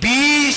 20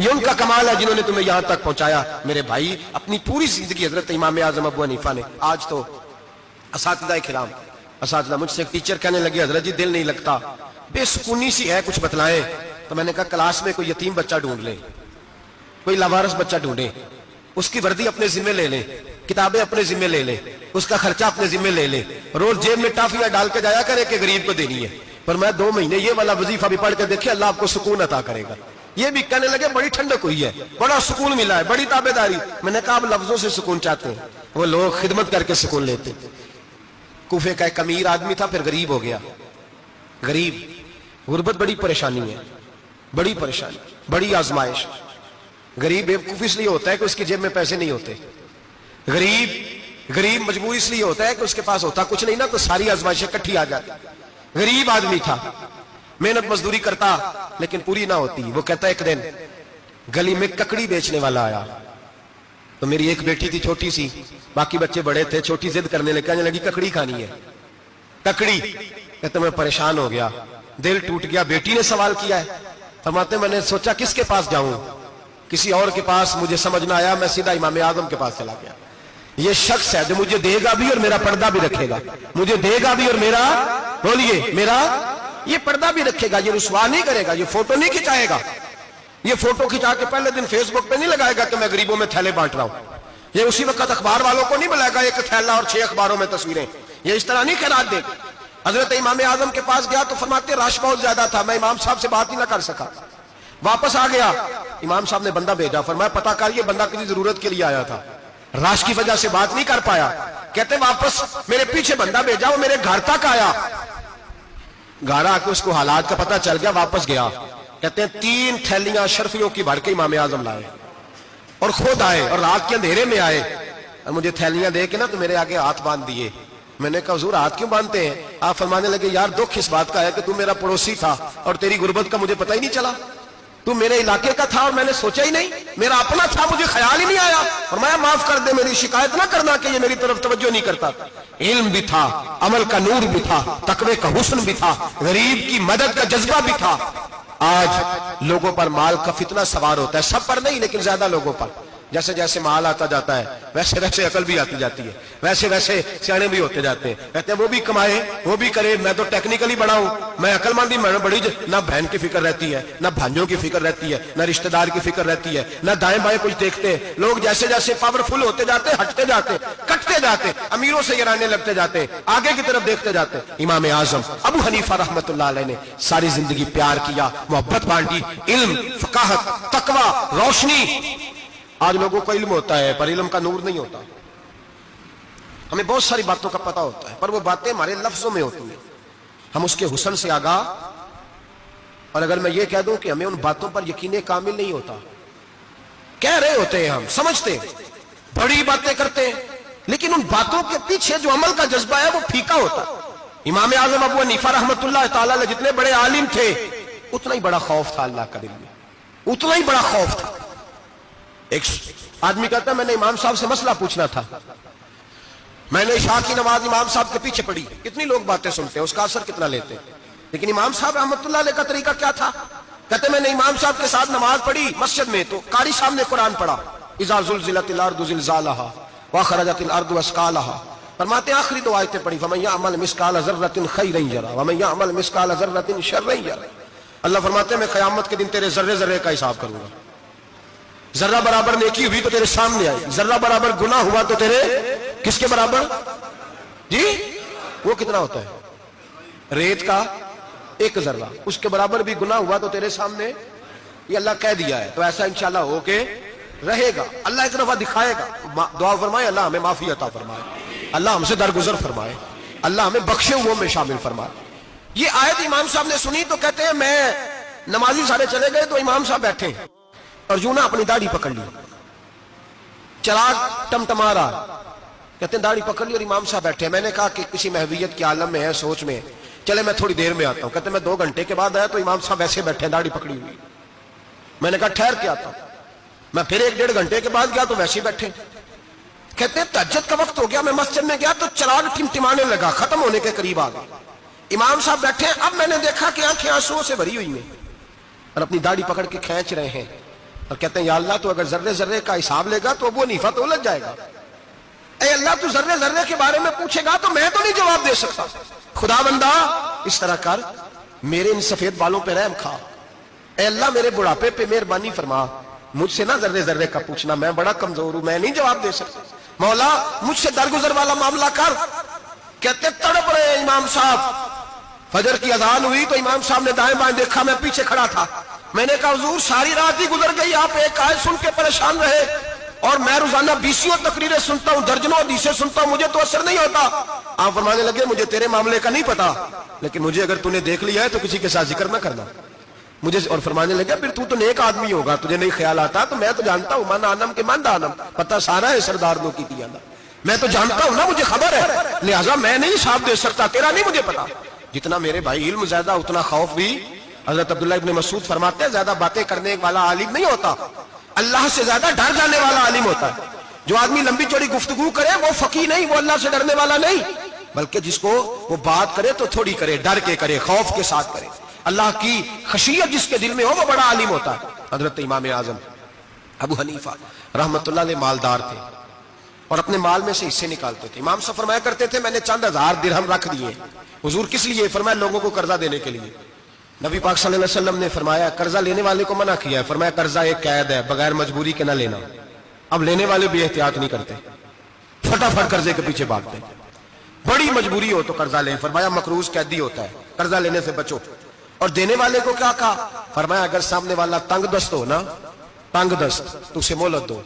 یہ ان کا کمال ہے جنہوں نے تمہیں یہاں تک پہنچایا. میرے بھائی اپنی پوری زندگی حضرت امام اعظم ابو حنیفہ نے. آج تو اساتذہ کرام اساتذہ مجھ سے ایک ٹیچر کہنے لگے حضرت جی دل نہیں لگتا, بے سکونی سی ہے, کچھ بتلائیں. تو میں نے کہا کلاس میں کوئی یتیم بچہ ڈھونڈ لیں, کوئی لاوارث بچہ ڈھونڈیں, اس کی وردی اپنے ذمہ لے لیں, کتابیں اپنے ذمہ لے لیں, اس کا خرچہ اپنے ذمہ لے لیں, روز جیب میں ٹافیاں ڈال کے جایا کرے کہ غریب کو دینی ہے. پر میں 2 مہینے یہ والا وظیفہ بھی پڑھ کے دیکھے, اللہ آپ کو سکون عطا کرے گا. یہ بھی کہنے لگے بڑی ٹھنڈک ہوئی ہے, بڑا سکون ملا ہے, بڑی تابعداری. میں نے کہا آپ لفظوں سے سکون چاہتے ہیں, وہ لوگ خدمت کر کے سکون لیتے. کوفے کا ایک امیر آدمی تھا, پھر غریب ہو گیا. غریب, غربت بڑی پریشانی ہے, بڑی پریشانی, بڑی آزمائش. غریب بیوقوف اس لیے ہوتا ہے کہ اس کی جیب میں پیسے نہیں ہوتے. غریب مجبور اس لیے ہوتا ہے کہ اس کے پاس ہوتا کچھ نہیں نا, تو ساری آزمائشیں اکٹھی آ جاتی. غریب آدمی تھا, محنت مزدوری کرتا لیکن پوری نہ ہوتی. وہ کہتا ایک دن گلی میں ککڑی بیچنے والا آیا, تو میری ایک بیٹی تھی چھوٹی سی, باقی بچے بڑے تھے. چھوٹی ضد کرنے لگی, کہنے لگی ککڑی کھانی ہے, ککڑی. کہتے میں پریشان ہو گیا, دل ٹوٹ گیا. بیٹی نے سوال کیا ہے. فرماتے میں نے سوچا کس کے پاس جاؤں, کسی اور کے پاس مجھے سمجھ نہ آیا, میں سیدھا امام اعظم کے پاس چلا گیا. یہ شخص ہے جو مجھے دے گا بھی اور میرا پردہ بھی رکھے گا, مجھے دے گا بھی اور میرا, بولیے, میرا یہ پردہ بھی رکھے گا, یہ رسوا نہیں کرے گا, یہ فوٹو نہیں کھچائے گا. یہ فوٹو کھچا کے پہلے دن فیس بک پہ نہیں لگائے گا کہ میں غریبوں میں تھیلے بانٹ رہا ہوں. یہ اسی وقت اخبار والوں کو نہیں بلائے گا ایک تھیلا اور 6 اخباروں میں تصویریں. یہ اس طرح نہیں خیرات دے گا. حضرت امام اعظم کے پاس گیا تو فرماتے رش بہت زیادہ تھا, میں امام صاحب سے بات ہی نہ کر سکا. واپس آ گیا, امام صاحب نے بندہ بھیجا, فرمایا پتہ کر یہ بندہ کسی ضرورت کے لیے آیا تھا, رش کی وجہ سے بات نہیں کر پایا. کہتے واپس میرے پیچھے بندہ بھیجا, وہ میرے گھر تک آیا. گھر آ کے اس کو حالات کا پتہ چل گیا, واپس گیا. کہتے ہیں 3 تھیلیاں شرفیوں کی بھر کے امام اعظم لائے اور خود آئے اور رات کے اندھیرے میں آئے. اور مجھے تھیلیاں دے کے نا تو میرے آگے ہاتھ باندھ دیے. میں نے کہا حضور ہاتھ کیوں باندھتے ہیں؟ آپ فرمانے لگے یار دکھ اس بات کا ہے کہ تو میرا پڑوسی تھا اور تیری غربت کا مجھے پتہ ہی نہیں چلا. تو میرے علاقے کا تھا اور میں نے سوچا ہی نہیں, میرا اپنا تھا, مجھے خیال ہی نہیں آیا. فرمایا معاف کر دے, میری شکایت نہ کرنا کہ یہ میری طرف توجہ نہیں کرتا. علم بھی تھا, عمل کا نور بھی تھا, تقوی کا حسن بھی تھا, غریب کی مدد کا جذبہ بھی تھا. آج لوگوں پر مال کا فتنہ سوار ہوتا ہے, سب پر نہیں لیکن زیادہ لوگوں پر. جیسے جیسے مال آتا جاتا ہے ویسے ویسے عقل بھی آتی جاتی ہے, ویسے ویسے سیانے بھی ہوتے جاتے ہیں. کہتے ہیں وہ بھی کمائے وہ بھی کرے, میں تو ٹیکنیکلی بڑا ہوں, میں عقل مندی میں بڑی, نہ بہن کی فکر رہتی ہے, نہ بھانجوں کی فکر رہتی ہے, نہ رشتہ دار کی فکر رہتی ہے, نہ دائیں بائیں کچھ دیکھتے. لوگ جیسے جیسے پاورفل ہوتے جاتے, ہٹتے جاتے, کٹتے جاتے, امیروں سے گرانے لگتے جاتے, آگے کی طرف دیکھتے جاتے. امام اعظم ابو حنیفہ رحمۃ اللہ علیہ نے ساری زندگی پیار کیا, محبت بانٹی, علم, فقاہت, تقوی, روشنی. آج لوگوں کو علم ہوتا ہے پر علم کا نور نہیں ہوتا. ہمیں بہت ساری باتوں کا پتہ ہوتا ہے پر وہ باتیں ہمارے لفظوں میں ہوتی ہیں, ہم اس کے حسن سے آگاہ. اور اگر میں یہ کہہ دوں کہ ہمیں ان باتوں پر یقین کامل نہیں ہوتا, کہہ رہے ہوتے ہیں, ہم سمجھتے ہیں, بڑی باتیں کرتے ہیں, لیکن ان باتوں کے پیچھے جو عمل کا جذبہ ہے وہ پھیکا ہوتا. امام اعظم ابو حنیفہ رحمۃ اللہ تعالی علیہ جتنے بڑے عالم تھے اتنا ہی بڑا خوف تھا اللہ کا دل میں, اتنا ہی بڑا خوف تھا. ایک آدمی کہتا ہے میں نے امام صاحب سے مسئلہ پوچھنا تھا, میں نے عشاء کی نماز امام صاحب کے پیچھے پڑھی. کتنی لوگ باتیں سنتے ہیں, اس کا اثر کتنا لیتے ہیں, لیکن امام صاحب رحمۃ اللہ علیہ کا طریقہ کیا تھا؟ کہتے ہیں میں نے امام صاحب کے ساتھ نماز پڑھی مسجد میں, تو قاری صاحب نے قرآن پڑھا, اذا زلزلت الارض زلزالها واخرجت الارض اثقالها. فرماتے ہیں آخری 2 آیتیں پڑھی, فمن یعمل مثقال ذرۃ خیرا یرہ ومن یعمل مثقال ذرۃ شرا یرہ. اللہ فرماتے ہیں میں قیامت کے دن تیرے ذرے ذرے کا حساب کروں گا. ذرہ برابر نیکی ہوئی تو تیرے سامنے آئی, ذرہ برابر گناہ ہوا تو تیرے کس کے برابر؟ جی وہ کتنا ہوتا ہے؟ ریت کا 1 ذرہ, اس کے برابر بھی گناہ ہوا تو تیرے سامنے. یہ اللہ کہہ دیا ہے تو ایسا انشاءاللہ ہو کے رہے گا. اللہ ایک دفعہ دکھائے گا. دعا فرمائے اللہ ہمیں معافی عطا فرمائے, اللہ ہم سے درگزر فرمائے, اللہ ہمیں بخشے ہوئے میں شامل فرمائے. یہ آیت امام صاحب نے سنی تو کہتے ہیں میں نمازی سارے چلے گئے تو امام صاحب بیٹھے اور یوں نہ اپنی داڑھی پکڑ لی, چراغ ٹمٹما رہا. کہتے ہیں داڑھی پکڑ لی اور امام صاحب بیٹھے. میں نے کہا کہ کسی محویت کے عالم میں ہے, سوچ میں, چلے میں تھوڑی دیر میں آتا ہوں. کہتے ہیں میں 2 گھنٹے کے بعد آیا تو امام صاحب ایسے بیٹھے ہیں داڑھی پکڑی ہوئی. میں نے کہا ٹھہر کے آتا ہوں. میں پھر 1-1.5 گھنٹے کے بعد گیا تو ویسے ہی بیٹھے. کہتے ہیں تہجد کا وقت ہو گیا, میں مسجد میں گیا تو چراغ ٹمٹمانے لگا, ختم ہونے کے قریب آ گیا. امام صاحب بیٹھے. اب میں نے دیکھا کہ آنکھیں آنسوؤں سے بھری ہوئی ہیں اور اپنی داڑھی پکڑ کے کھینچ رہے ہیں. اور کہتے ہیں یا اللہ تو اگر ذرے ذرے کا حساب لے گا تو ابو حنیفہ تو الجھ جائے گا. اے اللہ تو ذرے ذرے کے بارے میں پوچھے گا تو میں تو نہیں جواب دے سکتا. خدا بندہ اس طرح کر، میرے ان سفید بالوں پہ رحم کھا. اے اللہ میرے بڑھاپے پہ مہربانی فرما، مجھ سے نہ ذرے ذرے کا پوچھنا، میں بڑا کمزور ہوں، میں نہیں جواب دے سکتا. مولا مجھ سے درگزر والا معاملہ کر. کہتے تڑپ رہے امام صاحب. فجر کی اذان ہوئی تو امام صاحب نے دائیں بائیں دیکھا، میں پیچھے کھڑا تھا. میں نے کہا حضور ساری رات ہی گزر گئی، آپ ایک آیت سن کے پریشان رہے اور میں روزانہ 20 تقریریں سنتا ہوں، درجنوں حدیثیں سنتا ہوں، مجھے تو اثر نہیں ہوتا. آپ فرمانے لگے مجھے تیرے معاملے کا نہیں پتا، لیکن مجھے اگر تو نے دیکھ لیا ہے تو کسی کے ساتھ ذکر نہ کرنا مجھے. اور فرمانے لگا پھر تو نیک آدمی ہوگا، تجھے نہیں خیال آتا تو میں تو جانتا ہوں، من آنم کے من دانم، پتہ سارا ہے سردار لو کی تیانا، میں تو جانتا ہوں نا، مجھے خبر ہے، لہٰذا میں نہیں حساب دے سکتا، تیرا نہیں مجھے پتا. جتنا میرے بھائی علم زیادہ اتنا خوف بھی. حضرت عبداللہ ابن مسعود فرماتے ہیں زیادہ باتیں کرنے والا عالم نہیں ہوتا، اللہ سے زیادہ ڈر جانے والا عالم ہوتا ہے. جو آدمی لمبی چوڑی گفتگو کرے وہ فقیہ نہیں، وہ اللہ سے ڈرنے والا نہیں، بلکہ جس کو وہ بات کرے تو تھوڑی کرے، ڈر کے کرے، خوف کے ساتھ کرے. اللہ کی خشیت جس کے دل میں ہو وہ بڑا عالم ہوتا ہے. حضرت امام اعظم ابو حنیفہ رحمۃ اللہ علیہ مالدار تھے اور اپنے مال میں سے حصے نکالتے تھے. امام صاحب فرمایا کرتے تھے میں نے چند ہزار درہم رکھ دیے. حضور کس لیے؟ فرمایا لوگوں کو قرضہ دینے کے لیے. نبی پاک صلی اللہ علیہ وسلم نے فرمایا قرضہ لینے والے کو منع کیا ہے، فرمایا قرضہ ایک قید ہے، بغیر مجبوری کے نہ لینا. اب لینے والے بھی احتیاط نہیں کرتے، فٹافٹ قرضے کے پیچھے بھاگتے. بڑی مجبوری ہو تو قرضہ لیں، فرمایا مقروض قیدی ہوتا ہے، قرضہ لینے سے بچو. اور دینے والے کو کیا کہا؟ فرمایا اگر سامنے والا تنگ دست ہو نا، تنگ دست، تو اسے مہلت دو.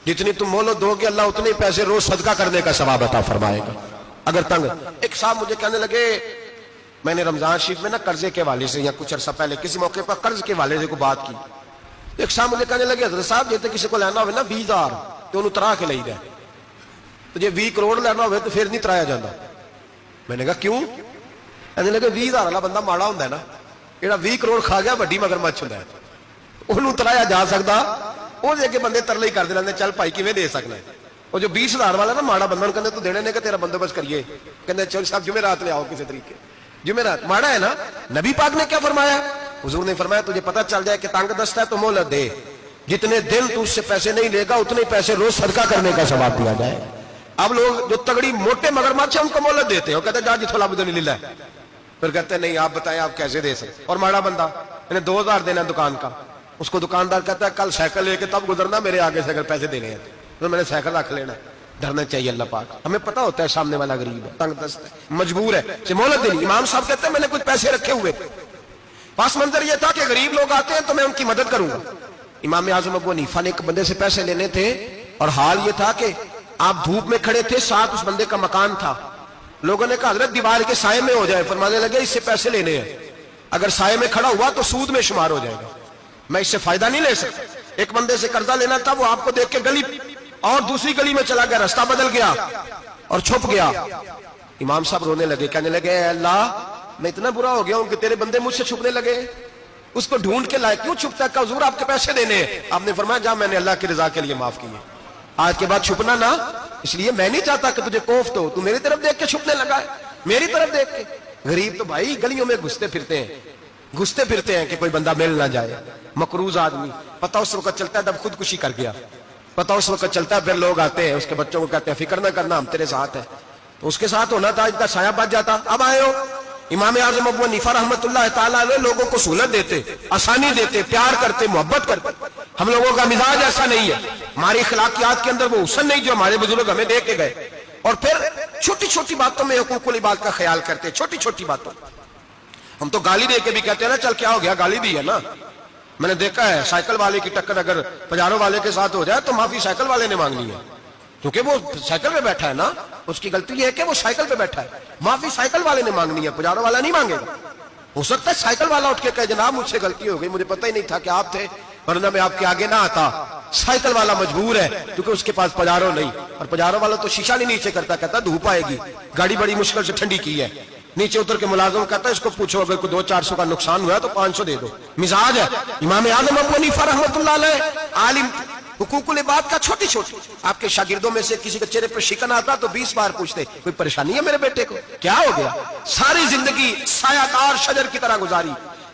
جتنی تم مہلت دو گے اللہ اتنے پیسے روز صدقہ کرنے کا ثواب عطا فرمائے گا. اگر تنگ. ایک صاحب مجھے کہنے لگے میں نے رمضان شریف میں نا قرضے کے حوالے سے یا کچھ عرصہ پہلے کسی موقع پر قرض کے حوالے سے کو بات کی. ایک صاحب مجھے کہنے لگے حضرت صاحب جیسے کسی کو لینا ہوئے نا 20,000 تو انہوں ترا کے لئی دے، تو جی 20 کروڑ لینا ہوئے تو پھر نہیں ترایا جاتا. میں نے کہا کیوں؟ کہنے لگے 20,000 والا بندہ ماڑا ہوتا ہے نا، جہاں 20 کروڑ کھا گیا وڈی مگرمچھ ہوتا ہے، انہوں ترایا جا سکتا. وہ دے کے بندے ترلے ہی کرتے رہتے چل بھائی کیویں دے سکنا ہے. وہ جو 20,000 والا نا ماڑا بندہ کہتے تو دینے نے کہ تیرا بندوبست کریے، کہتے چل صاحب جمعرات لے آؤ کسی طریقے. جمعرات ماڑا ہے نا. نبی پاک نے کیا فرمایا؟ حضور نے فرمایا تجھے پتہ چل جائے کہ تنگ دست ہے تو مہلت دے، جتنے دن تو اس سے پیسے نہیں لے گا اتنے پیسے روز صدقہ کرنے کا ثواب دیا جائے. اب لوگ جو تگڑی موٹے مگرمچھ ہیں ان کو مہلت دیتے ہیں، وہ کہتے ہیں جا جی تھوڑا بدن لے لے، پھر کہتے ہیں نہیں آپ بتائیں آپ کیسے دے سکتے. اور ماڑا بندہ انہیں 2,000 دینا دکان کا، اس کو دکاندار کہتا ہے کل سائیکل لے کے تب گزرنا، میرے آگے سے اگر پیسے دینے ہیں تو میں نے سائیکل رکھ لینا. ڈرنا چاہیے اللہ پاک. ہمیں پتا ہوتا ہے سامنے والا غریب ہے، تنگ دست ہے، مجبور ہے، اسے مہلت دینی. امام صاحب کہتے ہیں میں نے کچھ پیسے رکھے ہوئے تھے، پاس منظر یہ تھا کہ غریب لوگ آتے ہیں تو میں ان کی مدد کروں گا. امام اعظم ابو حنیفہ نے ایک بندے سے پیسے لینے تھے اور حال یہ تھا کہ آپ دھوپ میں کھڑے تھے، ساتھ اس بندے کا مکان تھا. لوگوں نے کہا حضرت دیوار کے سائے میں ہو جائے. فرمانے لگے اس سے پیسے لینے ہیں، اگر سائے میں کھڑا ہوا تو سود میں شمار ہو جائے گا، میں اس سے فائدہ نہیں لے سکتا. ایک بندے سے قرضہ لینا تھا، وہ آپ کو دیکھ کے گلی اور دوسری گلی میں چلا گیا، راستہ بدل گیا اور چھپ گیا. امام صاحب رونے لگے، کہنے لگے اے اللہ میں اتنا برا ہو گیا ہوں کہ تیرے بندے مجھ سے چھپنے لگے. اس کو ڈھونڈ کے لائے کیوں چھپتا ہے؟ کہ حضور آپ کے پیسے دینے ہیں. آپ نے فرمایا جا میں نے اللہ کی رضا کے لیے معاف کیے، آج کے بعد چھپنا نہ. اس لیے میں نہیں چاہتا کہ تجھے کوفت ہو، تو میری طرف دیکھ کے چھپنے لگا ہے، میری طرف دیکھ کے. غریب تو بھائی گلیوں میں گھستے پھرتے ہیں کہ کوئی بندہ مل نہ جائے. مقروض آدمی پتہ اس وقت چلتا ہے جب خودکشی کر گیا، پتہ اس وقت چلتا ہے پھر لوگ آتے ہیں اس کے بچوں کو کہتے ہیں فکر نہ کرنا ہم تیرے ساتھ ہیں. تو اس کے ساتھ ہونا تھا ان کا سایہ بچ جاتا. اب آئے ہو امام اعظم ابو حنیفہ رحمۃ اللہ تعالیٰ علیہ لوگوں کو سہولت دیتے، آسانی دیتے، پیار کرتے، محبت کرتے. ہم لوگوں کا مزاج ایسا نہیں ہے، ہماری اخلاقیات کے اندر وہ حسن نہیں جو ہمارے بزرگ ہمیں دے کے گئے. اور پھر چھوٹی چھوٹی باتوں میں حقوق العباد کا خیال کرتے، چھوٹی چھوٹی باتوں. ہم تو گالی دے کے بھی کہتے ہیں نا چل کیا ہو گیا، گالی دی ہے نا. میں نے دیکھا ہے سائیکل والے کی ٹکر اگر پجاروں والے کے ساتھ ہو جائے تو معافی سائیکل والے نے مانگنی ہے، کیونکہ وہ سائیکل پہ بیٹھا ہے نا. اس کی غلطی یہ ہے کہ وہ سائیکل پہ بیٹھا ہے، معافی سائیکل والے نے مانگنی ہے، پجاروں والا نہیں مانگے گا. ہو سکتا ہے سائیکل والا اٹھ کے کہے جناب مجھ سے غلطی ہو گئی، مجھے پتہ ہی نہیں تھا کہ آپ تھے، ورنہ میں آپ کے آگے نہ آتا. سائیکل والا مجبور ہے کیونکہ اس کے پاس پجاروں نہیں، اور پجاروں والا تو شیشہ نہیں نیچے کرتا، کہتا دھوپ آئے گی، گاڑی بڑی مشکل سے ٹھنڈی کی ہے. نیچے اتر کے ملازم کہتا ہے اس کو پوچھو اگر کوئی 200-400 کا نقصان ہوا تو 500 دے دو. مزاج ہے امام اعظم ابو حنیفہ رحمۃ اللہ علیہ عالم. حقوق العباد کا چھوٹی چھوٹی. آپ کے شاگردوں میں سے کسی کے چہرے پر شکن آتا تو 20 بار پوچھتے کوئی پریشانی ہے میرے بیٹے کو، کیا ہو گیا؟ ساری زندگی سایہ دار شجر کی طرح گزاری،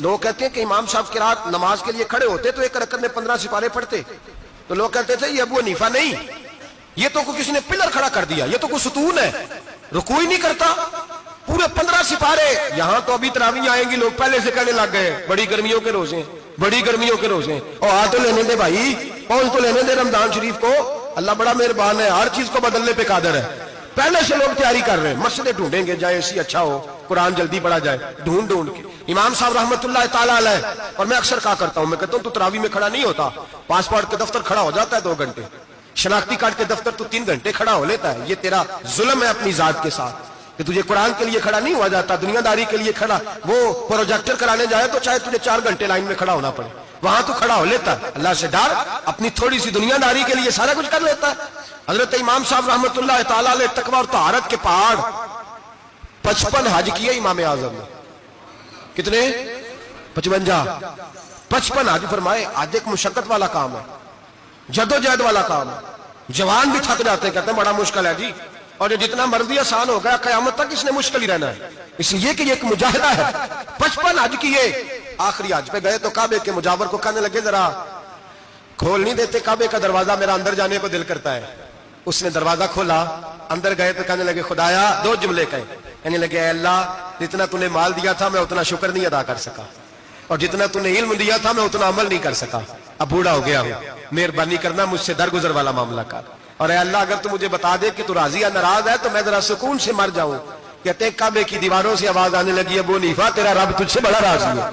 لوگ کہتے ہیں کہ امام صاحب کی رات نماز کے لیے کھڑے ہوتے تو ایک رکعت میں 15 سپارے پڑھتے، تو لوگ کہتے تھے یہ ابو حنیفہ نہیں، یہ تو کوئی کسی نے پلر کھڑا کر دیا، یہ تو کوئی ستون ہے، رکوع ہی نہیں کرتا، پورے 15 سپارے۔ یہاں تو ابھی تراویح آئیں گی، لوگ پہلے سے کہنے لگ گئے بڑی گرمیوں کے روزے ہیں، بڑی گرمیوں کے روزے ہیں، اور آ تو لینے دے بھائی، پہنچ تو لینے دے رمضان شریف کو، اللہ بڑا مہربان ہے، ہر چیز کو بدلنے پہ قادر ہے۔ پہلے سے لوگ تیاری کر رہے ہیں، مسجدیں ڈھونڈیں گے جائے اسی اچھا ہو، قرآن جلدی پڑھا جائے، ڈھونڈ کے۔ امام صاحب رحمت اللہ تعالیٰ علیہ، اور میں اکثر کہا کرتا ہوں، میں کہتا ہوں تو تراویح میں کھڑا نہیں ہوتا، پاسپورٹ کے دفتر کھڑا ہو جاتا ہے 2 گھنٹے، شناختی کارڈ کے دفتر تو 3 گھنٹے کھڑا ہو لیتا ہے، یہ تیرا ظلم ہے اپنی ذات کے ساتھ کہ تجھے قرآن کے لیے کھڑا نہیں ہوا جاتا، دنیا داری کے لیے کھڑا، وہ پروجیکٹر کرانے جائے تو چاہے تجھے 4 گھنٹے لائن میں کھڑا ہونا پڑے، وہاں تو کھڑا ہو لیتا ہے، اللہ سے ڈر، اپنی تھوڑی سی دنیا داری کے لیے سارا کچھ کر لیتا ہے۔ حضرت امام صاحب رحمت اللہ تعالیٰ علیہ تقویٰ اور طہارت کے پہاڑ 55 حج کیے امام اعظم نے، کتنے؟ 55 حج فرمائے۔ حج ایک مشقت والا کام ہے، جدوجہد والا کام ہے، جوان بھی تھک جاتے ہیں، کہتے ہیں بڑا مشکل ہے جی، اور یہ جتنا مرضی آسان ہو گیا قیامت تک اس نے مشکل ہی رہنا ہے، اس لیے کہ یہ ایک مجاہدہ ہے۔ 55 حج کیے، آخری حج پہ گئے تو کعبے کے مجاور کو کہنے لگے ذرا کھول نہیں دیتے کعبے کا دروازہ، میرا اندر جانے کو دل کرتا ہے۔ اس نے دروازہ کھولا، اندر گئے تو کہنے لگے خدایا، 2 جملے کہنے لگے اے اللہ جتنا تو نے مال دیا تھا میں اتنا شکر نہیں ادا کر سکا، اور جتنا تو نے علم دیا تھا میں اتنا عمل نہیں کر سکا، اب بوڑھا ہو گیا ہوں، مہربانی کرنا مجھ سے درگزر والا معاملہ کر، اور اے اللہ اگر تو مجھے بتا دے کہ تو راضی یا ناراض ہے تو میں ذرا سکون سے مر جاؤں۔ کہتے ہیں کعبے کی دیواروں سے آواز آنے لگی ابو حنیفہ تیرا رب تجھ سے بڑا راضی ہے۔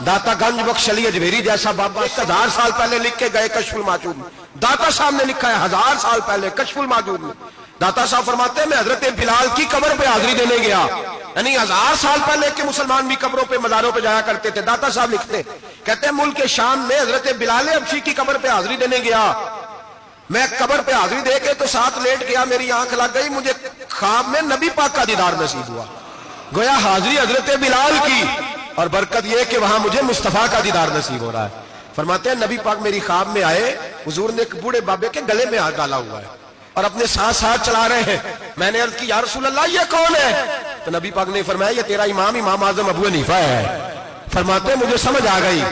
داتا گنج بخش علی اجمیری جیسا بابا 1000 سال پہلے لکھ کے گئے کشف الماجود میں، داتا صاحب نے لکھا ہے 1000 سال پہلے کشف الماجود میں، داتا صاحب فرماتے ہیں میں حضرت بلال کی قبر پہ حاضری دینے گیا، یعنی 1000 سال پہلے کے مسلمان بھی قبروں پہ مزاروں پہ جایا کرتے تھے، داتا صاحب لکھتے کہتے ہیں ملک شام میں حضرت بلال حبشی کی قبر پہ حاضری دینے گیا، میں قبر پہ حاضری دے کے تو ساتھ لیٹ گیا، میری آنکھ لگ گئی، مجھے خواب میں نبی پاک کا دیدار نصیب ہوا، گویا حاضری حضرت بلال کی، اور برکت یہ کہ وہاں مجھے مصطفیٰ کا دیدار نصیب ہو رہا ہے۔ فرماتے ہیں نبی پاک میری خواب میں آئے، حضور نے ایک بوڑھے بابے کے گلے میں ہاتھ ڈالا ہوا ہے اور اپنے ساتھ چلا رہے ہیں، میں نے عرض کی یا رسول اللہ یہ کون ہے؟ تو نبی پاک نے فرمایا یہ تیرا امام اعظم ابو حنیفہ ہے۔ فرماتے ہیں مجھے سمجھ آ گئی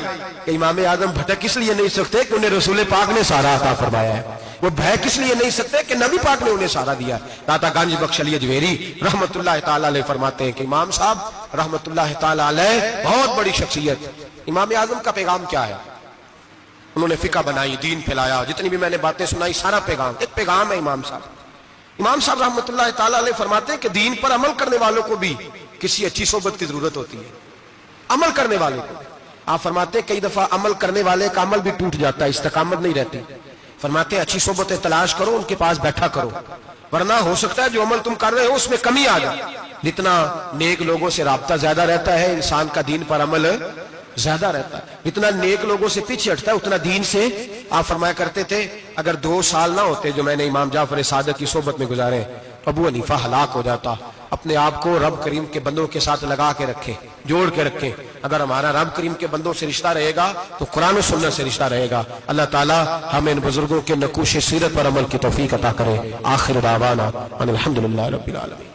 کہ امام اعظم بھٹک اس لیے نہیں سکتے کہ انہیں رسول پاک نے سارا عطا فرمایا ہے، وہ بہک اس لیے نہیں سکتے کہ نبی پاک نے انہیں سارا دیا۔ داتا گنج بخش علی اجمیری رحمت اللہ تعالیٰ علیہ فرماتے ہیں کہ امام صاحب رحمت اللہ تعالیٰ علیہ بہت بڑی شخصیت۔ امام اعظم کا پیغام کیا ہے؟ انہوں نے فقہ بنائی، دین پھیلایا، جتنی بھی میں نے باتیں سنائی سارا پیغام، ایک پیغام ہے امام صاحب۔ امام صاحب رحمت اللہ تعالیٰ علیہ فرماتے ہیں کہ دین پر عمل کرنے والوں کو بھی کسی اچھی صحبت کی ضرورت ہوتی ہے، عمل کرنے والے کو۔ آپ فرماتے ہیں کئی دفعہ عمل کرنے والے کا عمل بھی ٹوٹ جاتا ہے، استقامت نہیں رہتی، فرماتے ہیں اچھی صحبتیں تلاش کرو، ان کے پاس بیٹھا کرو، ورنہ ہو سکتا ہے جو عمل تم کر رہے ہو اس میں کمی آ جائے۔ جتنا نیک لوگوں سے رابطہ زیادہ رہتا ہے انسان کا دین پر عمل زیادہ رہتا ہے، جتنا نیک لوگوں سے پیچھے ہٹتا ہے اتنا دین سے۔ آپ فرمایا کرتے تھے اگر 2 سال نہ ہوتے جو میں نے امام جعفر صادق کی صحبت میں گزارے تو ابو حنیفہ ہلاک ہو جاتا۔ اپنے آپ کو رب کریم کے بندوں کے ساتھ لگا کے رکھیں، جوڑ کے رکھیں، اگر ہمارا رب کریم کے بندوں سے رشتہ رہے گا تو قرآن و سنت سے رشتہ رہے گا۔ اللہ تعالی ہمیں ان بزرگوں کے نقوش سیرت پر عمل کی توفیق عطا کرے۔ آخر دعوانا ان الحمدللہ رب العالمین۔